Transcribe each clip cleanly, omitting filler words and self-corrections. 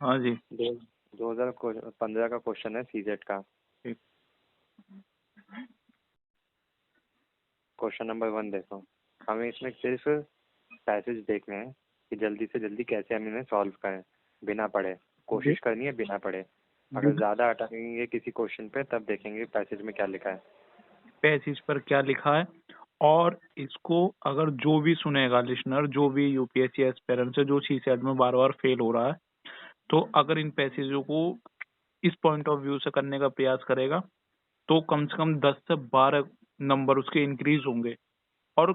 हाँ जी। 2015 का क्वेश्चन है सीजेट का। ठीक। क्वेश्चन नंबर 1 देखो। हमें इसमें सिर्फ पैसेज देखने हैं कि जल्दी से जल्दी कैसे हम इन्हें सॉल्व करें बिना पढ़े। दे, कोशिश करनी है बिना पढ़े। अगर दे, ज़्यादा अटकेंगे किसी क्वेश्चन पे तब देखेंगे पैसेज में क्या लिखा है। पैसेज पर क्या लिखा है। और इसको अगर जो भी सुनेगा लिसनर, जो भी यूपीएससी एस्पिरेंट है जो सीसेट में बार बार फेल हो रहा है, तो अगर इन पैसेजों को इस पॉइंट ऑफ व्यू से करने का प्रयास करेगा तो कम से कम 10 से 12 नंबर उसके इंक्रीज होंगे, और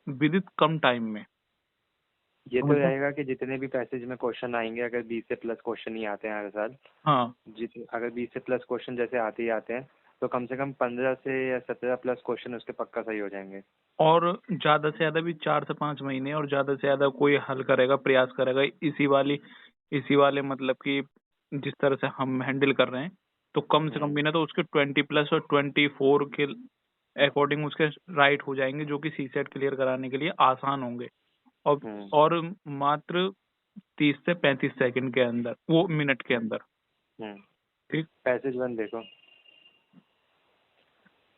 विद कम टाइम में। ये तो समझ लो। रहेगा कि जितने भी पैसेज में क्वेश्चन आएंगे, अगर 20 से प्लस क्वेश्चन ही आते हैं हर साल, हाँ, अगर 20 से प्लस क्वेश्चन जैसे आते ही आते हैं तो कम से कम 15 से या 17 प्लस क्वेश्चन उसके पक्का सही हो जाएंगे। और ज्यादा से ज्यादा भी 4 से 5 महीने, और ज्यादा से ज्यादा कोई हल करेगा, प्रयास करेगा इसी वाले मतलब कि जिस तरह से हम हैंडल कर रहे हैं, तो कम से कम भी ना तो उसके 20+ और 24 के अकॉर्डिंग उसके राइट हो जाएंगे, जो कि सीसेट क्लियर कराने के लिए आसान होंगे। और हम्म और मात्र 30 से 35 सेकंड के अंदर, वो मिनट के अंदर। हम्म ठीक। पैसेज 1 देखो।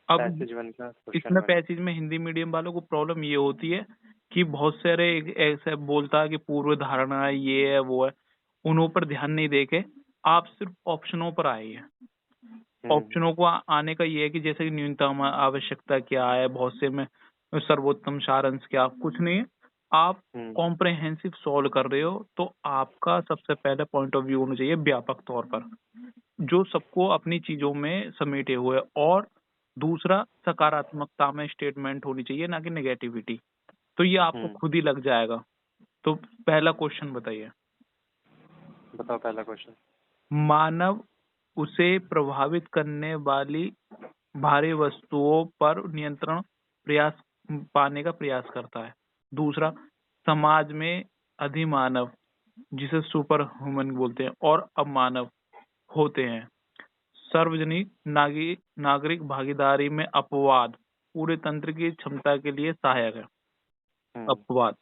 अब पैसेज 1 का क्वेश्चन इसमें 1। पैसेज में हिंदी मीडियम वालों को प्रॉब्लम ये होती है कि बहुत सारे ऐसे बोलता है कि पूर्व धारणा है, ये है वो है, उन ऊपर ध्यान नहीं देके आप सिर्फ ऑप्शनों पर आए हैं। हम्म ऑप्शनों को आने का ये है कि जैसे कि न्यूनतम आवश्यकता क्या है, बहुत से में सर्वोत्तम सारांश क्या, कुछ नहीं है। आप हम्म कॉम्प्रहेंसिव सॉल्व कर रहे हो, तो आपका सबसे पहले पॉइंट ऑफ व्यू होना चाहिए व्यापक तौर पर, जो सबको अपनी चीजों में समेटे हुए। और दूसरा, सकारात्मकता में स्टेटमेंट होनी चाहिए, ना कि नेगेटिविटी। तो ये आपको हम्म खुद ही लग जाएगा। तो पहला क्वेश्चन बताइए। बताओ पहला क्वेश्चन। मानव उसे प्रभावित करने वाली भारी वस्तुओं पर नियंत्रण प्रयास पाने का प्रयास करता है। दूसरा, समाज में अधिमानव, जिसे सुपर ह्यूमन बोलते हैं, और अमानव होते हैं। सार्वजनिक नागरिक भागीदारी में अपवाद पूरे तंत्र की क्षमता के लिए सहायक है। हम्म अपवाद,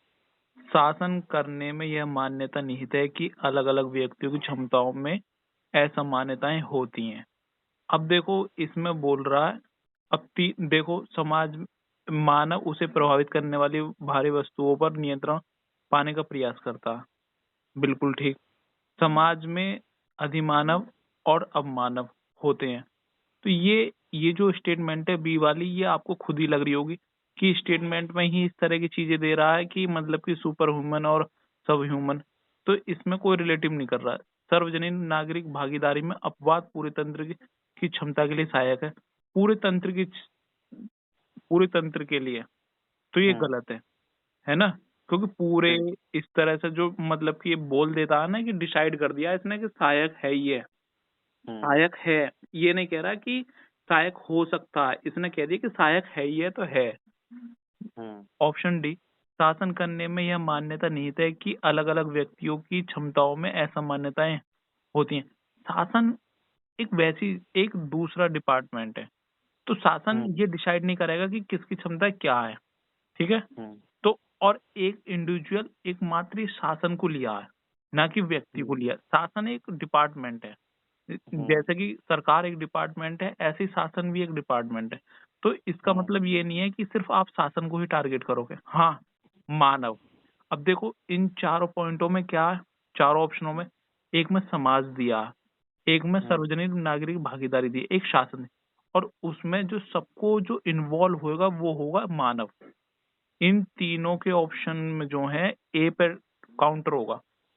शासन करने में यह मान्यता निहित है कि अलग अलग व्यक्तियों की क्षमताओं में असमानताएं होती हैं। अब देखो इसमें बोल रहा है, देखो समाज, मानव उसे प्रभावित करने वाली भारी वस्तुओं पर नियंत्रण पाने का प्रयास करता है। बिल्कुल ठीक। समाज में अधिमानव और अवमानव होते हैं। तो ये जो स्टेटमेंट है बी वाली, ये आपको खुद ही लग रही होगी कि स्टेटमेंट में ही इस तरह की चीजें दे रहा है कि मतलब कि सुपर ह्यूमन और सब ह्यूमन। तो इसमें कोई रिलेटिव नहीं कर रहा है। सार्वजनिक नागरिक भागीदारी में अपवाद पूरे तंत्र की क्षमता के लिए सहायक है। पूरे तंत्र की पूरे तंत्र के लिए, तो ये हम्म गलत है ना। क्योंकि पूरे ठीक। इस तरह से जो मतलब कि ये बोल देता है ना कि डिसाइड कर दिया इसने कि सहायक है, ये हम्म सहायक है। ये नहीं कह रहा कि सहायक हो सकता है, इसने कह दिया कि सहायक है, ये तो है। हम्म ऑप्शन डी, शासन करने में यह मान्यता निहित है कि अलग अलग व्यक्तियों की क्षमताओं में असमानताएं होती हैं। शासन एक दूसरा डिपार्टमेंट है। तो शासन हम्म ये डिसाइड नहीं करेगा कि किसकी क्षमता क्या है। ठीक है। हम्म तो और एक इंडिविजुअल एक मात्र शासन को लिया है, ना कि व्यक्ति को हम्म लिया। शासन एक डिपार्टमेंट है। हम्म जैसे कि सरकार एक डिपार्टमेंट है, ऐसे ही शासन भी एक डिपार्टमेंट है। तो इसका हम्म मतलब ये नहीं है कि सिर्फ आप शासन को ही टारगेट करोगे। हाँ, मानव। अब देखो इन चारों पॉइंटों में क्या है, चारों ऑप्शनों में, एक में समाज दिया, एक में हम्म सार्वजनिक नागरिक भागीदारी दी, एक शासन है। और उसमें जो सबको जो इन्वॉल्व होगा वो होगा मानव। इन तीनों के ऑप्शन में जो है ए पर काउंटर होगा,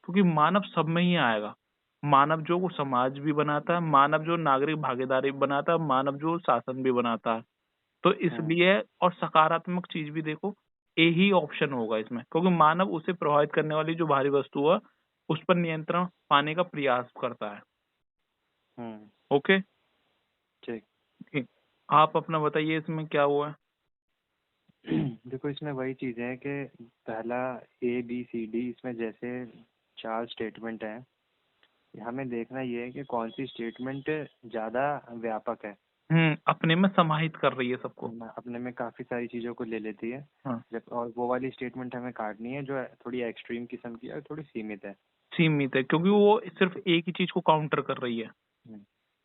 क्योंकि मानव सब में ही आएगा। मानव जो वो समाज भी बनाता है, मानव जो नागरिक भागीदारी बनाता है, मानव जो शासन भी बनाता है। तो हम्म इसलिए, और सकारात्मक चीज भी देखो, ए ही ऑप्शन होगा इसमें, क्योंकि मानव उसे प्रभावित करने वाली जो भारी वस्तु है उस पर नियंत्रण पाने का प्रयास करता है। हम्म ओके। ठीक। ठीक। आप अपना बताइए इसमें क्या हुआ है। देखो इसमें वही चीज़ है कि पहला ABCD, इसमें जैसे 4 स्टेटमेंट हैं। हमें देखना ये है कि कौन सी स्टेटमेंट ज़्यादा व्यापक है। अपने में समाहित कर रही है सबको। अपने में काफ़ी सारी चीज़ों को ले लेती है। हाँ, जब और वो वाली स्टेटमेंट हमें काटनी है जो थोड़ी एक्सट्रीम किस्म की है और थोड़ी सीमित है। सीमित है, क्योंकि वो सिर्फ एक ही चीज को काउंटर कर रही है।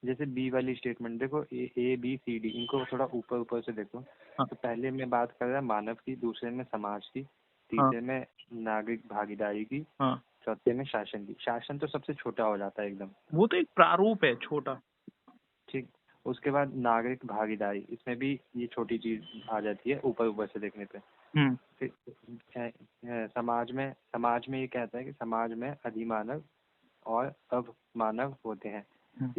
जैसे बी वाली स्टेटमेंट देखो, ए बी सी डी, इनको थोड़ा ऊपर ऊपर से देखो। हाँ तो पहले में बात कर रहा है मानव की, दूसरे में समाज की, हाँ तीसरे में नागरिक भागीदारी की, हाँ। चौथे में शासन की। शासन तो सबसे छोटा हो जाता है एकदम। वो तो एक प्रारूप है छोटा। ठीक। उसके बाद नागरिक भागीदारी, इसमें भी ये छोटी चीज आ जाती है ऊपर ऊपर से देखने पे। हम्म फिर समाज में ये कहता है कि समाज में अधिमानव और अवमानव होते हैं। हम्म।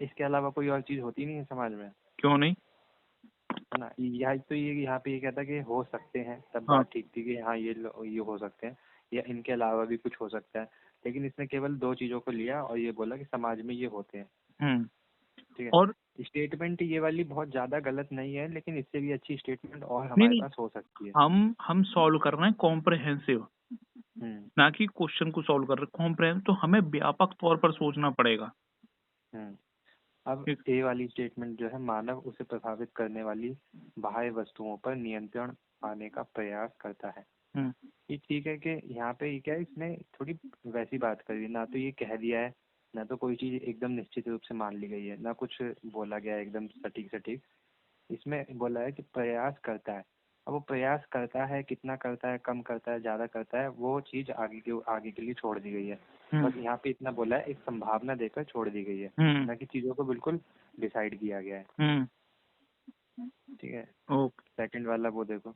इसके अलावा कोई और चीज होती नहीं है समाज में, क्यों नहीं? है ना। यह तो ये यहाँ पे ये कहता है कि हो सकते हैं, तब हाँ। बात ठीक थी कि हाँ ये हो सकते हैं, या इनके अलावा भी कुछ हो सकता है। लेकिन इसने केवल दो चीजों को लिया और ये बोला कि समाज में ये होते हैं। हम्म। ठीक और है। स्टेटमेंट ये वाली बहुत ज्यादा गलत नहीं है, लेकिन इससे भी अच्छी स्टेटमेंट और नहीं हमारे नहीं, पास हो सकती है। हम सॉल्व कर रहे हैं कॉम्प्रहेंसिव, हम्म ना कि क्वेश्चन को सॉल्व कर रहे हैं। कॉम्प्रहेंसिव तो हमें व्यापक तौर पर सोचना पड़ेगा। हम्म अब ठीक। ए वाली स्टेटमेंट जो है, मानव उसे प्रभावित करने वाली बाह्य वस्तुओं पर नियंत्रण पाने का प्रयास करता है। हम्म ये ठीक है कि यहाँ पे ये क्या है, इसने थोड़ी वैसी बात करी, ना तो ये कह दिया है, ना तो कोई चीज एकदम निश्चित रूप से मान ली गई है, ना कुछ बोला गया है एकदम सटीक सटीक। इसमें बोला है कि प्रयास करता है। अब वो प्रयास करता है, कितना करता है, कम करता है, ज्यादा करता है, वो चीज आगे के लिए छोड़ दी गई है। हम्म बस यहाँ पे इतना बोला है, एक संभावना देकर छोड़ दी गई है, हम्म ना कि चीजों को बिल्कुल डिसाइड किया गया है। हम्म। ठीक है। ओके। सेकंड वाला वो देखो,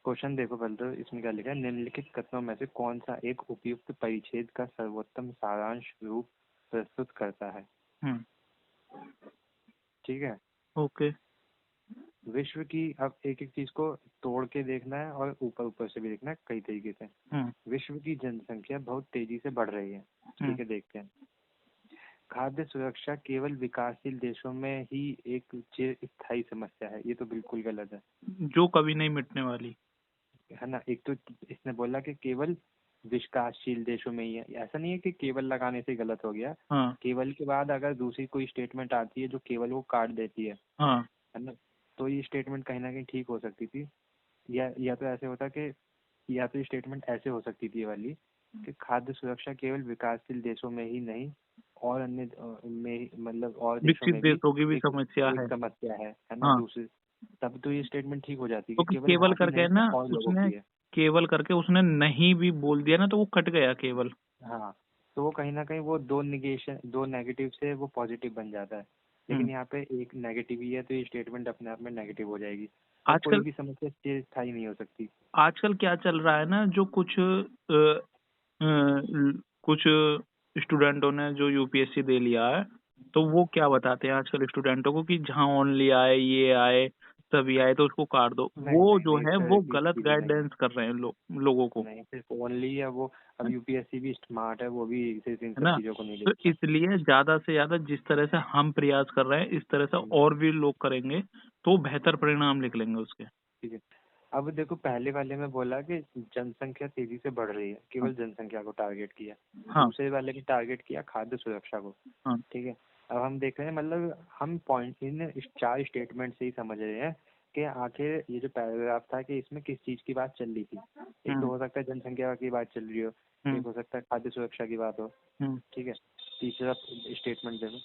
क्वेश्चन देखो पहले तो इसमें क्या लिखा है, निम्नलिखित कथनों में से कौन सा एक उपयुक्त परिच्छेद का सर्वोत्तम सारांश रूप प्रस्तुत करता है। हम्म। ठीक है। ओके। विश्व की, अब एक एक चीज को तोड़ के देखना है और ऊपर ऊपर से भी देखना है कई तरीके से। हम्म विश्व की जनसंख्या बहुत तेजी से बढ़ रही है। हम्म। ठीक है, देखते हैं। खाद्य सुरक्षा केवल विकासशील देशों में ही एक चिरस्थायी समस्या है, ये तो बिल्कुल गलत है। जो कभी नहीं मिटने वाली। है ना। एक तो इसने बोला कि केवल विकासशील देशों में ही है, ऐसा नहीं है कि केवल लगाने से गलत हो गया। हाँ केवल के बाद अगर दूसरी कोई स्टेटमेंट आती है जो केवल को काट देती हाँ। है ना, तो ये स्टेटमेंट कहीं ना कहीं ठीक हो सकती थी। या तो ऐसे होता कि, या तो स्टेटमेंट ऐसे हो सकती थी ये वाली, कि खाद्य सुरक्षा केवल विकासशील देशों में ही नहीं और अन्य में, मतलब और देशों विकसित में भी देशों की भी एक समस्या एक है। समस्या है ना हाँ, दूसरी। तब तो ये स्टेटमेंट ठीक हो जाती कि क्योंकि केवल केवल हमारी करके नहीं है ना, और लोगों उसने की है। केवल करके उसने नहीं भी बोल दिया ना, तो वो कट गया केवल। हाँ, तो वो कहीं ना कहीं वो दो नेगेटिव से वो पॉजिटिव बन जाता है। हम्म। लेकिन यहाँ पे एक नेगेटिव ही है, तो ये स्टेटमेंट अपने आप में नेगेटिव हो जाएगी। और कोई आजकल भी समस्या चिरस्थायी नहीं हो सकती। आजकल क्या चल रहा है ना, जो कुछ स्टूडेंटों ने जो यूपीएससी दे लिया है, तो वो क्या बताते हैं आजकल स्टूडेंटों को कि जहाँ ओनली आए, ये आए, सभी आए तो उसको काट दो। नहीं वो नहीं जो नहीं, इस है तरह वो की गलत चीजें नहीं है। गाइडेंस कर रहे हैं लोगों को। नहीं, सिर्फ ओनली है वो। अब यूपीएससी भी स्मार्ट है, वो भी सिर्फ इन है सब ना। चीजों को नहीं तो देखता। इसलिए ज्यादा से ज्यादा जिस तरह से हम प्रयास कर रहे हैं, इस तरह से और भी लोग करेंगे तो बेहतर परिणाम निकलेंगे उसके। ठीक है। अब देखो, पहले वाले में बोला कि जनसंख्या तेजी से बढ़ रही है, हाँ केवल जनसंख्या को टारगेट किया। हाँ दूसरे वाले में टारगेट किया खाद्य सुरक्षा को। हाँ। ठीक है। अब हम देख रहे हैं, मतलब हम पॉइंट इन इस चार स्टेटमेंट से ही समझ रहे हैं कि आखिर ये जो पैराग्राफ था कि इसमें किस चीज की बात चल रही थी। एक तो हम्म हो सकता है जनसंख्या की बात चल रही हो, हम्म एक हो सकता है खाद्य सुरक्षा की बात हो। हम्म। ठीक है। तीसरा स्टेटमेंट देखो,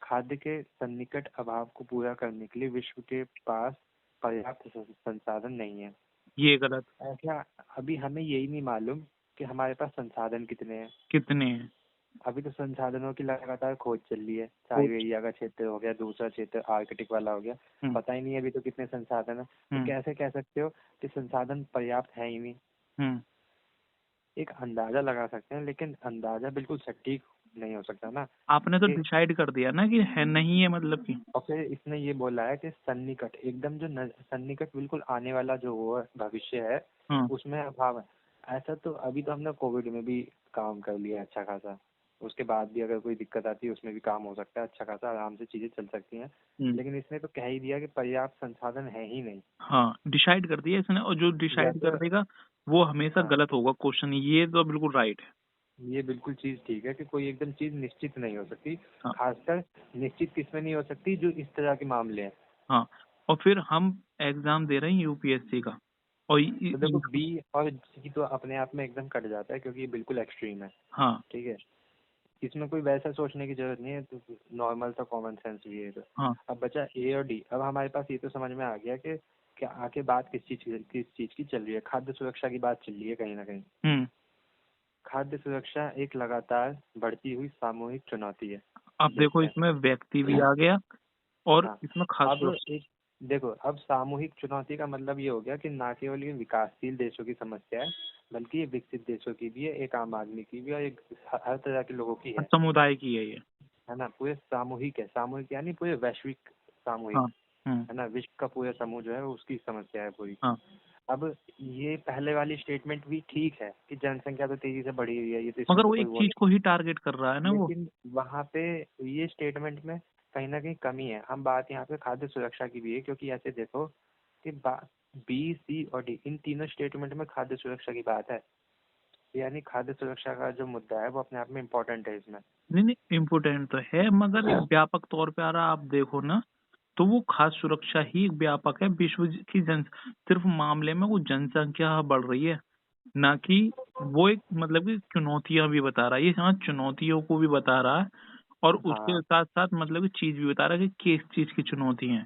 खाद्य के सन्निकट अभाव को पूरा करने के लिए विश्व के पास पर्याप्त संसाधन नहीं है। ये गलत। ऐसा, अभी हमें यही नहीं मालूम कि हमारे पास संसाधन कितने हैं। कितने हैं? अभी तो संसाधनों की लगातार खोज चल रही है, कुछ। साइबेरिया का क्षेत्र हो गया, दूसरा क्षेत्र आर्कटिक वाला हो गया। हम्म पता ही नहीं है अभी तो कितने संसाधन है, तो हम्म कैसे कह सकते हो कि संसाधन पर्याप्त है ही नहीं। हम्म। एक अंदाजा लगा सकते हैं, लेकिन अंदाजा बिल्कुल सटीक नहीं हो सकता ना। आपने तो कि डिसाइड कर दिया ना कि है नहीं है, मतलब कि। और फिर इसने ये बोला है कि सन्निकट, एकदम जो सन्निकट बिल्कुल आने वाला जो वो भविष्य है, हाँ उसमें अभाव है। ऐसा तो अभी तो हमने कोविड में भी काम कर लिया अच्छा खासा। उसके बाद भी अगर कोई दिक्कत आती है उसमें भी काम हो सकता है अच्छा खासा, आराम से चीजें चल सकती हैं। हम्म। लेकिन इसने तो कह ही दिया कि पर्याप्त संसाधन है ही नहीं। हाँ, डिसाइड कर दिया इसने, और जो या डिसाइड तो, कर देगा वो हमेशा हाँ, गलत होगा क्वेश्चन। ये तो बिल्कुल राइट है। ये बिल्कुल चीज ठीक है कि कोई एकदम चीज निश्चित नहीं हो सकती। हाँ खासकर निश्चित किसमें नहीं हो सकती, जो इस तरह के मामले हैं। हाँ। और फिर हम एग्जाम दे रहे हैं यूपीएससी का, और तो देखो बी और सी तो अपने आप में एकदम कट जाता है क्योंकि ये बिल्कुल एक्सट्रीम है। हाँ ठीक है, इसमें कोई वैसा सोचने की जरूरत नहीं है, तो नॉर्मल सा कॉमन सेंस भी है। तो हाँ। अब बचा ए और डी। अब हमारे पास ये तो समझ में आ गया कि क्या आके बात किस चीज की चल रही है। खाद्य सुरक्षा की बात चल रही है कहीं ना कहीं। हम्म। खाद्य सुरक्षा एक लगातार बढ़ती हुई सामूहिक चुनौती है। अब अब देखो देखते हैं। इसमें व्यक्ति भी आ गया और हाँ, इसमें खास अब सुरक्षा। एक देखो, अब सामूहिक चुनौती का मतलब ये हो गया कि ना केवल ये विकासशील देशों की समस्या है, बल्कि ये विकसित देशों की भी है, एक आम आदमी की भी, और एक हर तरह के लोगों की हर है। समुदाय की है ये। है ना, पूरे सामूहिक है। सामूहिक यानी पूरे वैश्विक हाँ। सामूहिक। हम्म। है ना, विश्व का पूरा समूह जो है वो उसकी समस्या है पूरी। हाँ। अब ये पहले वाली स्टेटमेंट भी ठीक है कि जनसंख्या तो तेजी से बढ़ी हुई है, ये तो इसमें मगर तो वो कोई एक वो चीज नहीं। को ही टारगेट कर रहा है ना वो। लेकिन वहाँ पे ये स्टेटमेंट में कहीं ना कहीं कमी है। हम बात यहाँ पे खाद्य सुरक्षा की भी है, क्योंकि ऐसे देखो कि बी सी और डी इन तीनों स्टेटमेंट में खाद्य सुरक्षा की बात है। यानी खाद्य सुरक्षा का जो मुद्दा है वो अपने आप में इम्पोर्टेंट है इसमें। नहीं नहीं, इम्पोर्टेंट तो है मगर एक व्यापक तौर पे आ रहा आप देखो ना, तो वो खाद्य सुरक्षा ही एक व्यापक है। विश्व की जन सिर्फ मामले में वो जनसंख्या बढ़ रही है, ना कि वो एक मतलब कि चुनौतियां भी बता रहा है ये। हाँ, चुनौतियों को भी बता रहा है और उसके हाँ साथ साथ मतलब कि चीज भी बता रहा है कि किस चीज की चुनौती है।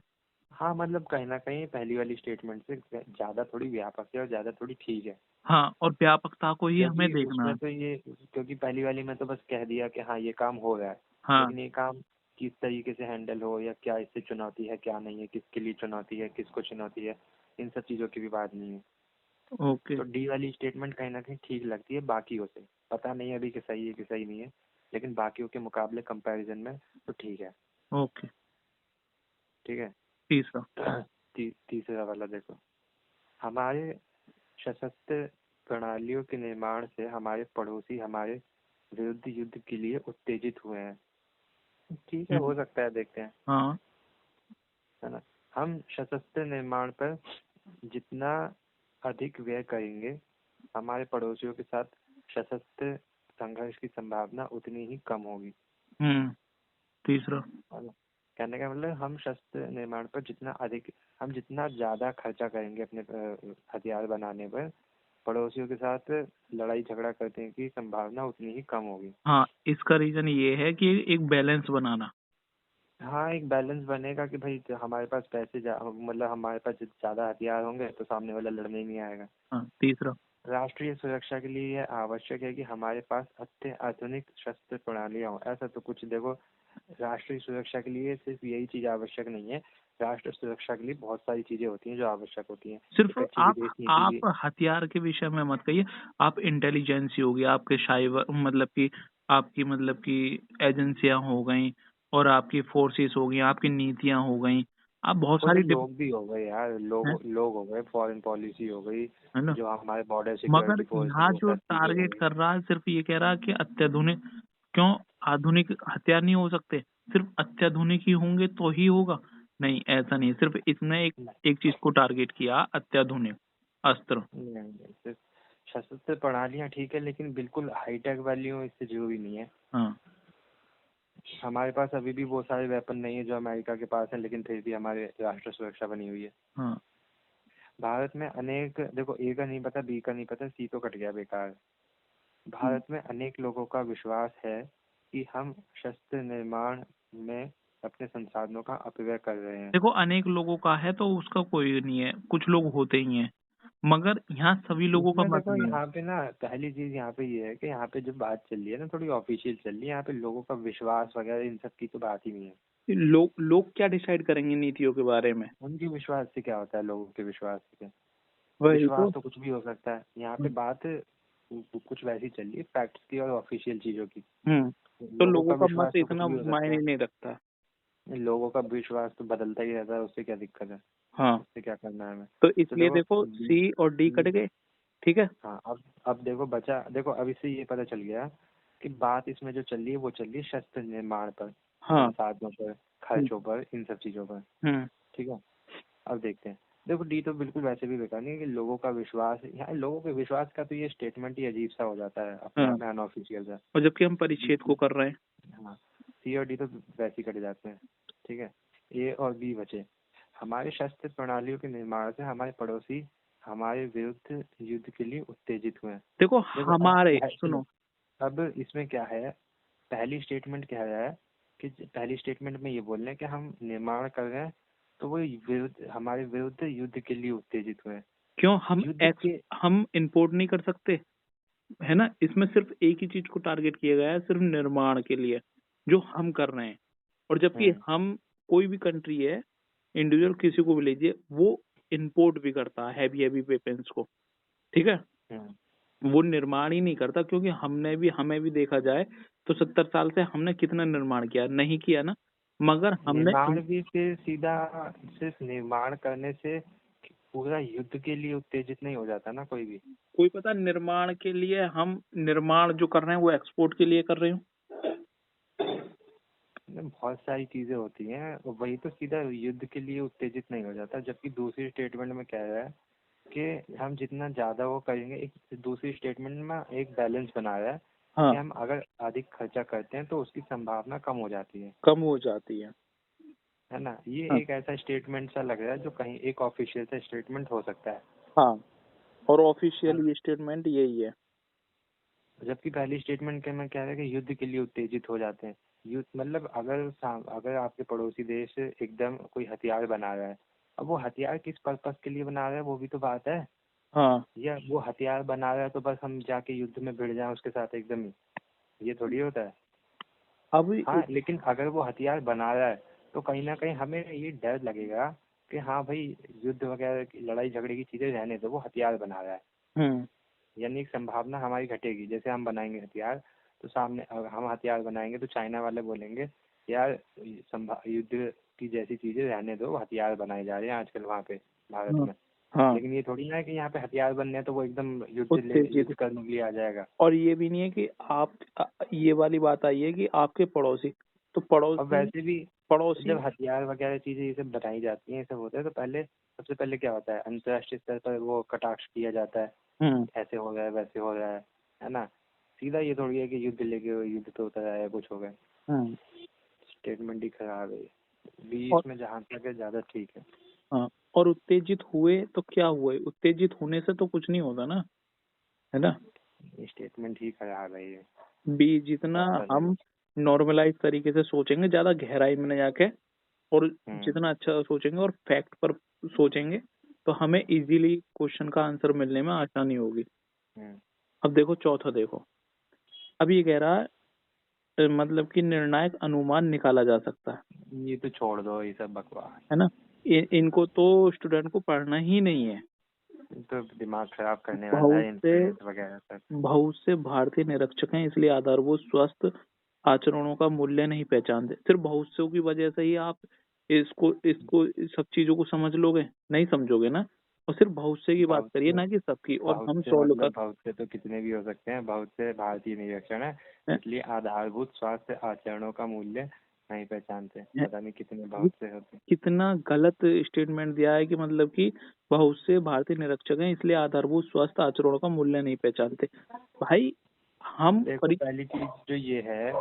हाँ, मतलब कहीं ना कहीं पहली वाली स्टेटमेंट से ज्यादा थोड़ी व्यापक है और ज्यादा थोड़ी ठीक है। हाँ, और व्यापकता को ही हमें क्योंकि देखना उसमें है। तो ये, क्योंकि पहली वाली में तो बस कह दिया कि हाँ ये काम हो रहा है, हाँ। लेकिन ये काम किस तरीके से हैंडल हो, या क्या इससे चुनौती है क्या नहीं है, किसके लिए चुनौती है किसको चुनौती है, इन सब चीज़ों की भी बात नहीं है। ओके। तो डी वाली स्टेटमेंट कहीं ना कहीं ठीक लगती है बाकियों से। पता नहीं अभी कि सही है कि सही नहीं है, लेकिन बाकियों के मुकाबले कंपैरिजन में तो ठीक है। ओके। ठीक है। तीसरा। तीसरा वाला देखो। हमारे सशस्त्र प्रणालियों के निर्माण से हमारे पड़ोसी हमारे विरुद्ध युद्ध के लिए उत्तेजित हुए हैं। ठीक है, हम्म। हो सकता है, देखते हैं। हाँ। है ना, हम सशस्त्र निर्माण पर जितना अधिक व्यय करेंगे, हमारे पड़ोसियों के साथ सशस्त्र संघर्ष की संभावना उतनी ही कम होगी। हम्म। तीसरा। है ना? कहने का मतलब हम शस्त्र निर्माण पर जितना अधिक, हम जितना ज्यादा खर्चा करेंगे अपने हथियार बनाने पर, पड़ोसियों के साथ लड़ाई झगड़ा करने की संभावना उतनी ही कम होगी। हाँ, इसका रीजन ये है कि एक बैलेंस बनाना। हाँ, एक बैलेंस बनेगा कि भाई हमारे पास मतलब हमारे पास ज्यादा हथियार होंगे तो सामने वाला लड़ने ही नहीं आएगा। हाँ। तीसरा। राष्ट्रीय सुरक्षा के लिए यह आवश्यक है कि हमारे पास अत्याधुनिक शस्त्र प्रणालियां हो। ऐसा तो कुछ देखो, राष्ट्रीय सुरक्षा के लिए सिर्फ यही चीज आवश्यक नहीं है। राष्ट्र सुरक्षा के लिए बहुत सारी चीजें होती हैं जो आवश्यक होती हैं। सिर्फ एक अच्छी आप विदेश नीति आप भी। हथियार के विषय में मत कहिए। आप इंटेलिजेंसी होगी, आपके साइबर मतलब कि आपकी मतलब कि एजेंसियां हो गई, और आपकी फोर्सेस हो गई, आपकी नीतियां हो गई। आप बहुत खुद सारी लोग भी हो गए यार, हैं, लोग हो गए, फॉरेन पॉलिसी हो गई, है ना। जो हमारे बॉर्डर मगर सिक्योरिटी फोर्स है यहाँ वो जो सब चीजें हो टारगेट गई। कर रहा है सिर्फ ये कह रहा है कि अत्याधुनिक क्यों, आधुनिक हथियार नहीं हो सकते? सिर्फ अत्याधुनिक ही होंगे तो ही होगा? नहीं, ऐसा नहीं। सिर्फ इसने एक चीज को टारगेट किया, अत्याधुनिक अस्त्र। नहीं, सिर्फ सशस्त्र प्रणालियां ठीक है, लेकिन बिल्कुल हाईटेक वाली इससे जरूरी नहीं है। हाँ। हमारे पास अभी भी वो सारे वेपन नहीं है जो अमेरिका के पास है, लेकिन फिर भी हमारे राष्ट्र सुरक्षा बनी हुई है। हाँ। भारत में अनेक, देखो ए का नहीं पता बी का नहीं पता, सी तो कट गया बेकार। हम्म। भारत में अनेक लोगों का विश्वास है कि हम शस्त्र निर्माण में अपने संसाधनों का अपव्यय कर रहे हैं। देखो, अनेक लोगों का है तो उसका कोई नहीं है, कुछ लोग होते ही हैं, मगर यहाँ सभी लोगों का इसमें मत देखो, नहीं है। यहाँ पे ना पहली चीज यहाँ पे ये है कि यहाँ पे जो बात चल रही है ना, थोड़ी ऑफिशियल चल रही है। यहाँ पे लोगों का विश्वास वगैरह इन सब की तो बात ही नहीं है। लोग क्या डिसाइड करेंगे नीतियों के बारे में? उनके विश्वास से क्या होता है, लोगों के विश्वास से क्या? वही विश्वास तो। तो कुछ भी हो सकता है। यहाँ पे हम्म। बात कुछ वैसी चल रही है, फैक्ट्स की और ऑफिशियल चीजों की। तो लोगों लोगों का का विश्वास मत तो कुछ इतना भी हो सकता मायने है। नहीं रखता। लोगों का विश्वास तो बदलता ही रहता है, उससे क्या दिक्कत है? हाँ, उससे क्या करना है हमें? तो तो इसलिए देखो देखो सी और डी कट गए। ठीक है। हाँ, अब देखो बचा, देखो अब इससे ये पता चल गया कि बात इसमें जो चल रही है वो चल रही है शस्त्र निर्माण पर, हाँ। संसाधनों पर, हम्म। खर्चों पर, इन सब चीजों पर। हम्म। ठीक है। अब देखते हैं। देखो डी तो बिल्कुल वैसे भी बेकार नहीं है कि लोगों का विश्वास, यहाँ लोगों के विश्वास का तो ये स्टेटमेंट ही अजीब सा हो जाता है अपने हाँ, आप में, अनऑफिशियल सा। और जबकि हम परिच्छेद को कर रहे हैं। हाँ, सी और डी तो वैसे ही कट जाते हैं। ठीक है, ए और बी बचे। हमारे शस्त्र प्रणालियों के निर्माण से हमारे पड़ोसी हमारे विरुद्ध युद्ध के लिए उत्तेजित हुए। देखो देखो अब हमारे, क्या है, सुनो, सुनो, अब इसमें क्या है, पहली स्टेटमेंट क्या है कि पहली स्टेटमेंट में ये बोल रहे हैं कि हम निर्माण कर रहे हैं, तो वो विरुद्ध, हमारे विरुद्ध युद्ध के लिए उत्तेजित हुए। क्यों हम युद्ध के हम इंपोर्ट नहीं कर सकते, है ना? इसमें सिर्फ एक ही चीज को टारगेट किया गया है, सिर्फ निर्माण के लिए, जो हम कर रहे हैं। और जबकि हम्म हम, कोई भी कंट्री है, इंडिविजुअल किसी को भी लीजिए, वो इंपोर्ट भी करता है हैवी हैवी वेपन्स को, ठीक है? हम्म वो निर्माण ही नहीं करता, क्योंकि हमें भी देखा जाए तो 70 साल से हमने कितना निर्माण किया? नहीं किया ना। मगर हमने निर्माण भी फिर सीधा, सिर्फ निर्माण करने से पूरा युद्ध के लिए उत्तेजित नहीं हो जाता ना कोई भी। कोई पता निर्माण के लिए, हम निर्माण जो कर रहे हैं वो एक्सपोर्ट के लिए कर रहे हो। बहुत सारी चीजें होती हैं, और वही तो सीधा युद्ध के लिए उत्तेजित नहीं हो जाता। जबकि दूसरी स्टेटमेंट में क्या है कि हम जितना ज्यादा वो करेंगे, एक दूसरी स्टेटमेंट में एक बैलेंस बना रहा है हाँ, कि हम अगर अधिक खर्चा करते हैं तो उसकी संभावना कम हो जाती कम हो जाती है ना। ये हाँ। एक ऐसा स्टेटमेंट सा लग रहा है जो कहीं एक ऑफिशियल सा स्टेटमेंट हो सकता हाँ, और है ऑफिशियल ना। ये स्टेटमेंट यही है। जबकि पहली स्टेटमेंट के में क्या है कि युद्ध के लिए उत्तेजित हो जाते हैं। युद्ध मतलब अगर आपके पड़ोसी देश एकदम कोई हथियार बना रहा है, अब वो हथियार किस पर्पस के लिए बना रहा है वो भी तो बात है। हाँ, या वो हथियार बना रहा है तो बस हम जाके युद्ध में भिड़ जाएं उसके साथ एकदम ही, ये थोड़ी होता है। अब हाँ, लेकिन अगर वो हथियार बना रहा है तो कहीं ना कहीं हमें ये डर लगेगा कि हाँ भाई, युद्ध वगैरह की लड़ाई झगड़े की चीजें रहने दो, वो हथियार बना रहा है। हम्म यानी एक संभावना हमारी घटेगी। जैसे हम बनाएंगे हथियार, तो सामने अगर हम हथियार बनाएंगे तो चाइना वाले बोलेंगे यार, युद्ध की जैसी चीजें रहने दो, हथियार बनाए जा रहे हैं आजकल वहाँ पे भारत हाँ, में। हाँ, लेकिन ये थोड़ी ना है कि यहाँ पे हथियार बनने हैं तो वो एकदम उत्तेजित। युद्ध करने के लिए आ जाएगा। और ये भी नहीं है कि ये वाली बात आई है कि आपके पड़ोसी, तो और पड़ोसी, वैसे भी पड़ोसी। जब हथियार वगैरह चीजें ये सब बनाई जाती हैं, ये सब होता है, तो पहले सबसे पहले क्या होता है, अंतर्राष्ट्रीय स्तर पर वो कटाक्ष किया जाता है, हम्म ऐसे हो रहा है वैसे हो रहा है ना। सीधा ये थोड़ी है कि युद्ध लेके युद्ध तो होता है कुछ हो गया। हम्म स्टेटमेंट ही खराब है। और 20 में जहाँ तक है ज्यादा ठीक है। हाँ, और उत्तेजित हुए तो क्या हुए? उत्तेजित होने से तो कुछ नहीं होगा ना, है ना? स्टेटमेंट ही खराब है ये, भी जितना ज्यादा नहीं। हम नॉर्मलाइज तरीके से सोचेंगे, ज्यादा गहराई में न जाके, और हम्म जितना अच्छा सोचेंगे और फैक्ट पर सोचेंगे, तो हमें इजीली क्वेश्चन का आंसर मिलने में आसानी होगी। हम्म अब देखो चौथा, देखो अब ये कह रहा है मतलब कि निर्णायक अनुमान निकाला जा सकता ये तो छोड़ दो, ये सब बकवास। है ना? इनको तो स्टूडेंट को पढ़ना ही नहीं है। ये तो दिमाग खराब करने वाला बहुत है, से इन्फ्लुएंस वगैरह सब। बहुत से भारतीय निरीक्षक हैं, इसलिए आधारभूत स्वस्थ आचरणों का मूल्य नहीं पहचानते। सिर्फ बहुत से की वजह से ही आप इसको इसको इस सब चीजों को समझ लोगे? नहीं समझोगे ना। और सिर्फ बहुत से की बात बहुत करिए, से, ना कि सबकी, और बहुत हम से सॉल्व मतलब बहुत से तो कितने भी हो सकते हैं, बहुत से भारतीय निरीक्षण है, कर इसलिए आधारभूत स्वास्थ्य आचरणों का मूल्य नहीं पहचानते। हैं। पता नहीं कितने ये बहुत से होते हैं। कितना गलत स्टेटमेंट दिया है कि मतलब कि बहुत से भारतीय निरीक्षक हैं, इसलिए आधारभूत स्वास्थ्य आचरणों का मूल्य नहीं पहचानते। भाई, हम देखो पहली चीज जो ये है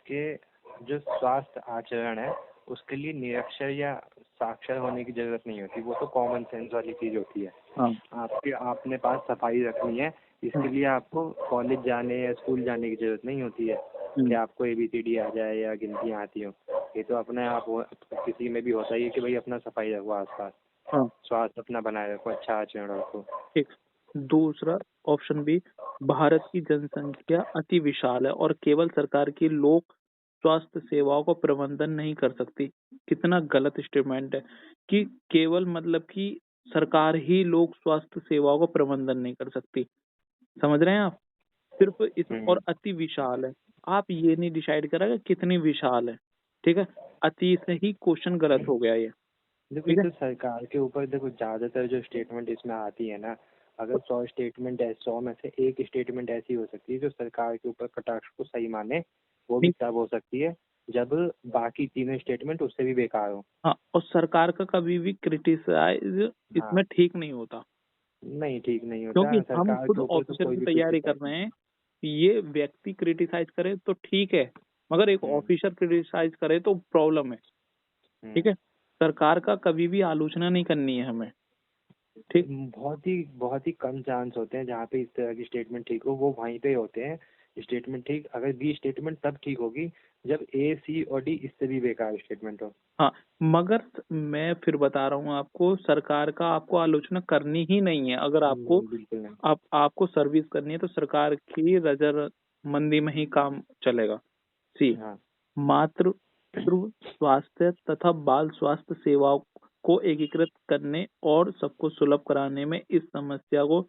कि जो स्वास्थ्य आचरण है उसके लिए निरक्षर या साक्षर होने की जरूरत नहीं होती, वो तो कॉमन सेंस वाली चीज होती है। हाँ, आपके अपने पास सफाई रखनी है, इसके लिए आपको कॉलेज जाने या स्कूल जाने की जरूरत नहीं होती है कि हम्म, आपको ABCD आ जाए या गिनतियाँ आती हो। ये तो अपने आप किसी में भी होता ही है कि भाई अपना सफाई रखो आसपास, हाँ, स्वास्थ्य अपना बनाए रखो, अच्छा आचरण रखो। ठीक। दूसरा ऑप्शन बी, भारत की जनसंख्या अति विशाल है और केवल सरकार की लोक स्वास्थ्य सेवाओं का प्रबंधन नहीं कर सकती। कितना गलत स्टेटमेंट है कि केवल मतलब कि सरकार ही लोक स्वास्थ्य सेवाओं का प्रबंधन नहीं कर सकती। समझ रहे हैं आप? सिर्फ इस, और हम्म अति विशाल है। आप ये नहीं डिसाइड करा कि कितनी विशाल है, ठीक है? अति से ही क्वेश्चन गलत हो गया ये, देखो ये ठीक है? तो सरकार के ऊपर, देखो ज्यादातर जो स्टेटमेंट इसमें आती है ना, अगर 100 स्टेटमेंट है, 100 में से एक स्टेटमेंट ऐसी हो सकती है जो सरकार के ऊपर कटाक्ष को सही माने। वो भी नहीं, तब हो सकती है जब बाकी तीनों स्टेटमेंट उससे भी बेकार हो। हाँ, और सरकार का कभी भी क्रिटिसाइज हाँ, इसमें ठीक नहीं होता, नहीं ठीक नहीं क्योंकि होता, हम सरकार खुद के ऊपर तो ऑफिसर कोई की भी तैयारी कर क्रिटिसाइज रहे नहीं। हैं। ये व्यक्ति क्रिटिसाइज करे तो ठीक है, मगर एक हम्म ऑफिसर क्रिटिसाइज करे तो प्रॉब्लम है, ठीक हम्म है? सरकार का कभी भी आलोचना नहीं करनी है हमें, ठीक। बहुत ही कम चांस होते हैं जहाँ पे इस तरह की स्टेटमेंट ठीक हो, वो वहीं पे होते हैं। स्टेटमेंट ठीक, अगर बी स्टेटमेंट तब ठीक होगी जब ए सी और डी इससे भी बेकार स्टेटमेंट हो। हाँ, मगर मैं फिर बता रहा हूँ आपको, सरकार का आपको आलोचना करनी ही नहीं है। अगर आपको नहीं, बिल्कुल नहीं। आपको सर्विस करनी है तो सरकार की रजामंदी में ही काम चलेगा। सी, हाँ। मातृ स्वास्थ्य तथा बाल स्वास्थ्य सेवाओं को एकीकृत करने और सबको सुलभ कराने में इस समस्या को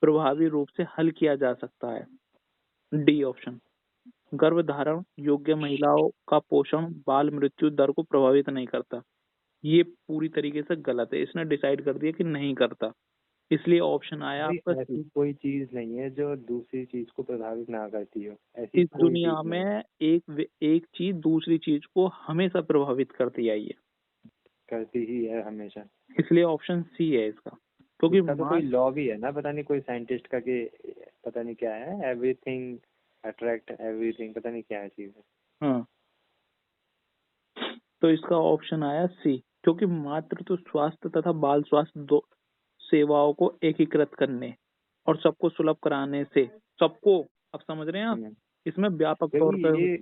प्रभावी रूप से हल किया जा सकता है। डी ऑप्शन, गर्भधारण योग्य महिलाओं का पोषण बाल मृत्यु दर को प्रभावित नहीं करता। ये पूरी तरीके से गलत है, इसने डिसाइड कर दिया कि नहीं करता, इसलिए ऑप्शन आया भाई आपका सी। ऐसी कोई चीज नहीं है जो दूसरी चीज को प्रभावित ना करती हो, ऐसी इस कोई दुनिया चीज नहीं है। में एक चीज दूसरी चीज को हमेशा प्रभावित करती आई है, करती ही है हमेशा। इसलिए ऑप्शन सी है इसका। क्योंकि इसका तो माँ, कोई लॉ भी है ना, पता नहीं कोई साइंटिस्ट का कि पता नहीं क्या है, एवरीथिंग अट्रैक्ट एवरीथिंग, पता नहीं क्या है चीज है। हाँ, तो इसका ऑप्शन आया सी, क्योंकि मातृत्व स्वास्थ्य तथा बाल स्वास्थ्य दो सेवाओं को एकीकृत करने और सबको सुलभ कराने से, सबको, अब समझ रहे हैं आप, हम्म। इसमें व्यापक क्योंकि तौर पर। ये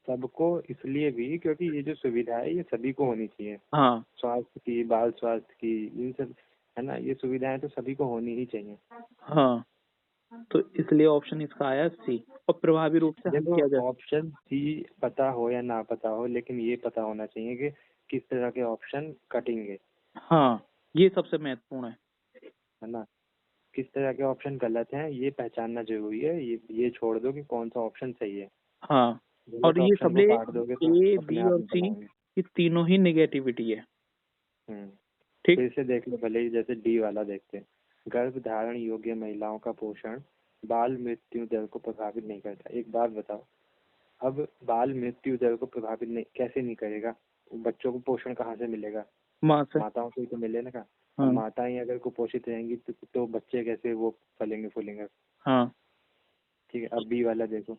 सबको इसलिए भी क्योंकि ये जो सुविधा है ये सभी को होनी चाहिए। हाँ। स्वास्थ्य की, बाल स्वास्थ्य की, इन सब है ना, ये सुविधाएं तो सभी को होनी ही चाहिए। हाँ, तो इसलिए ऑप्शन इसका आया सी, और प्रभावी रूप से हल देखो, किया जाए। ऑप्शन सी पता हो या ना पता हो, लेकिन ये पता होना चाहिए कि किस तरह के ऑप्शन कटेंगे, हाँ, ये सबसे महत्वपूर्ण है। है ना। किस तरह के ऑप्शन गलत हैं ये पहचानना जरूरी है। ये छोड़ दो कि कौन सा ऑप्शन सही है। हाँ, और गलत ये ऑप्शन को सबले काट दोगे तो ए अपने बी आप और निकल सी, आएंगे। ये तीनों ही नेगेटिविटी है। हम्म। ठीक। फिर से देख लो, भले ही जैसे डी वाला देखते हैं, गर्भ धारण योग्य महिलाओं का पोषण बाल मृत्यु दर को प्रभावित नहीं करता। एक बात बताओ, अब बाल मृत्यु दर को प्रभावित नहीं कैसे नहीं करेगा? बच्चों को पोषण कहाँ से मिलेगा? माँ से। माताओं से ही तो मिले ना। अब हाँ। माताएं अगर कुपोषित रहेंगी तो बच्चे कैसे वो फलेंगे फूलेंगे? हाँ। ठीक है, अब बी वाला देखो,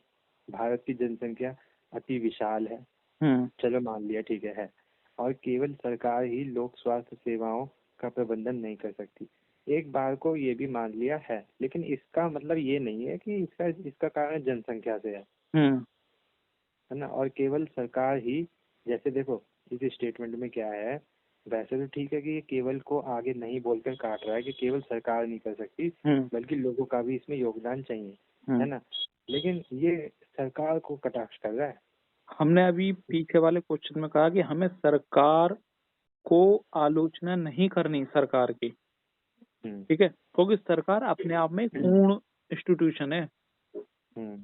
भारत की जनसंख्या अति विशाल है, हम्म। चलो मान लिया, ठीक है, और केवल सरकार ही लोक स्वास्थ्य सेवाओं का प्रबंधन नहीं कर सकती। एक बार को ये भी मान लिया है, लेकिन इसका मतलब ये नहीं है कि इसका इसका कारण जनसंख्या से हम्म। है ना। और केवल सरकार ही, जैसे देखो इस स्टेटमेंट में क्या है, वैसे तो ठीक है कि ये केवल को आगे नहीं बोलकर काट रहा है कि केवल सरकार नहीं कर सकती, हम्म। बल्कि लोगों का भी इसमें योगदान चाहिए, है हम्म। ना। लेकिन ये सरकार को कटाक्ष कर रहा है। हमने अभी पीछे वाले क्वेश्चन में कहा कि हमें सरकार को आलोचना नहीं करनी सरकार की। हम्म। ठीक है, क्योंकि सरकार अपने आप में एक पूर्ण इंस्टीट्यूशन है, हम्म।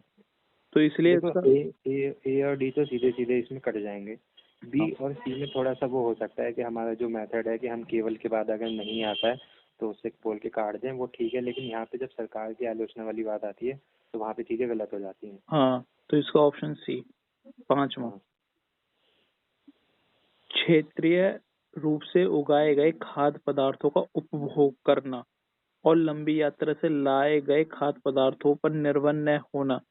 तो इसलिए देखो, इसका। ए और डी तो सीधे सीधे इसमें कट जाएंगे। हाँ। बी और सी में थोड़ा सा वो हो सकता है कि हमारा जो मेथड है कि हम केवल के बाद अगर नहीं आता है तो उससे बोल के काट दें, वो ठीक है। लेकिन यहाँ पे जब सरकार की आलोचना वाली बात आती है तो वहाँ पे चीजें गलत हो जाती हैं। हाँ, तो इसका ऑप्शन सी, पांचवा, हाँ। क्षेत्रीय रूप से उगाए गए खाद्य पदार्थों का उपभोग करना और लंबी यात्रा से लाए गए खाद्य पदार्थों पर निर्भर न होना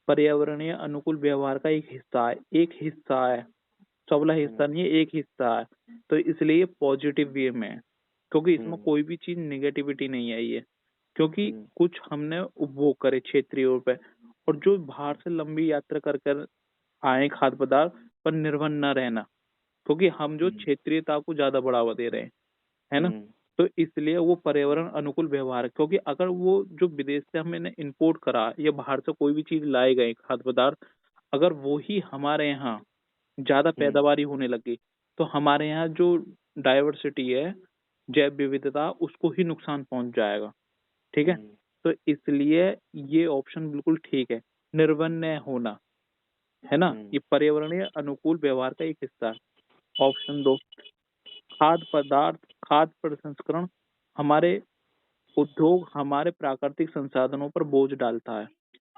पर्यावरणीय अनुकूल व्यवहार का एक हिस्सा है। एक हिस्सा है, सबला हिस्सा हम्म। नहीं है, एक हिस्सा है। तो इसलिए पॉजिटिव वे में है, क्योंकि इसमें हम्म। कोई भी चीज निगेटिविटी नहीं आई है। क्योंकि हम्म। कुछ हमने उपभोग करे क्षेत्रीय रूप पे, और जो बाहर से लंबी यात्रा कर कर आए खाद्य पदार्थ पर निर्भर न रहना, क्योंकि हम जो हम्म। क्षेत्रीयता को ज्यादा बढ़ावा दे रहे हैं, है ना। हम्म। तो इसलिए वो पर्यावरण अनुकूल व्यवहार है, क्योंकि अगर वो जो विदेश से हमने इंपोर्ट करा या बाहर से कोई भी चीज लाए गए खाद्य पदार्थ, अगर वो ही हमारे यहाँ ज्यादा हम्म। पैदावारी होने लगी, तो हमारे यहाँ जो डाइवर्सिटी है, जैव विविधता, उसको ही नुकसान पहुंच जाएगा। ठीक है, हम्म। तो इसलिए ये ऑप्शन बिल्कुल ठीक है, निर्वन्य होना, है ना, हम्म। ये पर्यावरणीय अनुकूल व्यवहार का एक हिस्सा है। ऑप्शन दो, खाद्य पदार्थ खाद्य प्रसंस्करण हमारे उद्योग हमारे प्राकृतिक संसाधनों पर बोझ डालता है।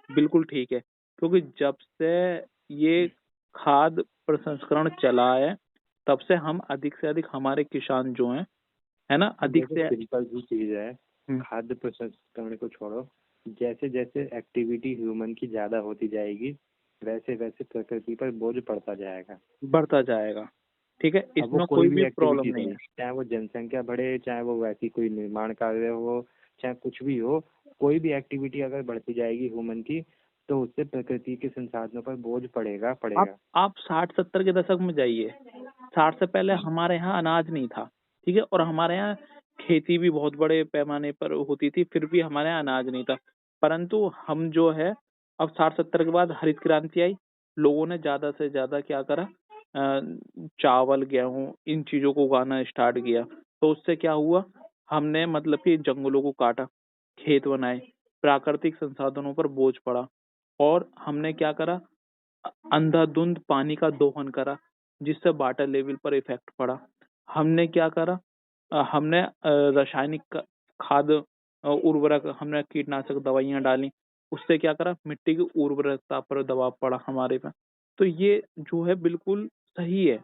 बिल्कुल ठीक है, क्योंकि जब से ये खाद्य प्रसंस्करण चला है, तब से हम अधिक से अधिक हमारे किसान जो हैं, है ना, अधिक देखो, से। सिंपल सी चीज है, हम्म। खाद्य प्रसंस्करण को छोड़ो, जैसे जैसे एक्टिविटी ह्यूमन की ज्यादा होती जाएगी वैसे वैसे प्रकृति पर बोझ पड़ता जाएगा। बढ़ता जाएगा। ठीक है, अब वो इसमें कोई कोई भी भी प्रॉब्लम एक्टिविटी नहीं रहे, है। चाहे वो जनसंख्या बढ़े, चाहे वो वैसी कोई निर्माण कार्य हो, चाहे कुछ भी हो, कोई भी एक्टिविटी अगर बढ़ती जाएगी ह्यूमन की, तो उससे प्रकृति के संसाधनों पर बोझ पड़ेगा आप पड़ेगा। आप 60-70 के दशक में जाइए, 60 से पहले हमारे यहाँ अनाज नहीं था, ठीक है, और हमारे यहाँ खेती भी बहुत बड़े पैमाने पर होती थी, फिर भी हमारे यहाँ अनाज नहीं था। परंतु हम जो है, अब 60-70 के बाद हरित क्रांति आई, लोगों ने ज्यादा से ज्यादा क्या करा, चावल गेहूं इन चीजों को उगाना स्टार्ट किया। तो उससे क्या हुआ, हमने मतलब कि जंगलों को काटा, खेत बनाए, प्राकृतिक संसाधनों पर बोझ पड़ा, और हमने क्या करा, अंधाधुंध पानी का दोहन करा, जिससे वाटर लेवल पर इफेक्ट पड़ा। हमने क्या करा, हमने रासायनिक खाद, उर्वरक, हमने कीटनाशक दवाइयां डाली, उससे क्या करा, मिट्टी की उर्वरकता पर दबाव पड़ा हमारे पे। तो ये जो है बिल्कुल सही है,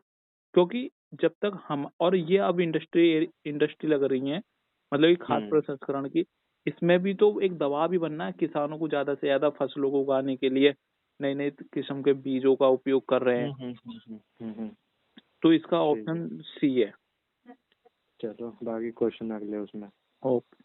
क्योंकि जब तक हम, और ये अब इंडस्ट्री लग रही है, मतलब कि खाद्य हम्म प्रसंस्करण की, इसमें भी तो एक दबाव भी बनना है किसानों को, ज्यादा से ज्यादा फसलों को उगाने के लिए नई नई किस्म के बीजों का उपयोग कर रहे हैं। हम्म। तो इसका ठीक है, ऑप्शन सी है। चलो बाकी क्वेश्चन अगले उसमें। ओके।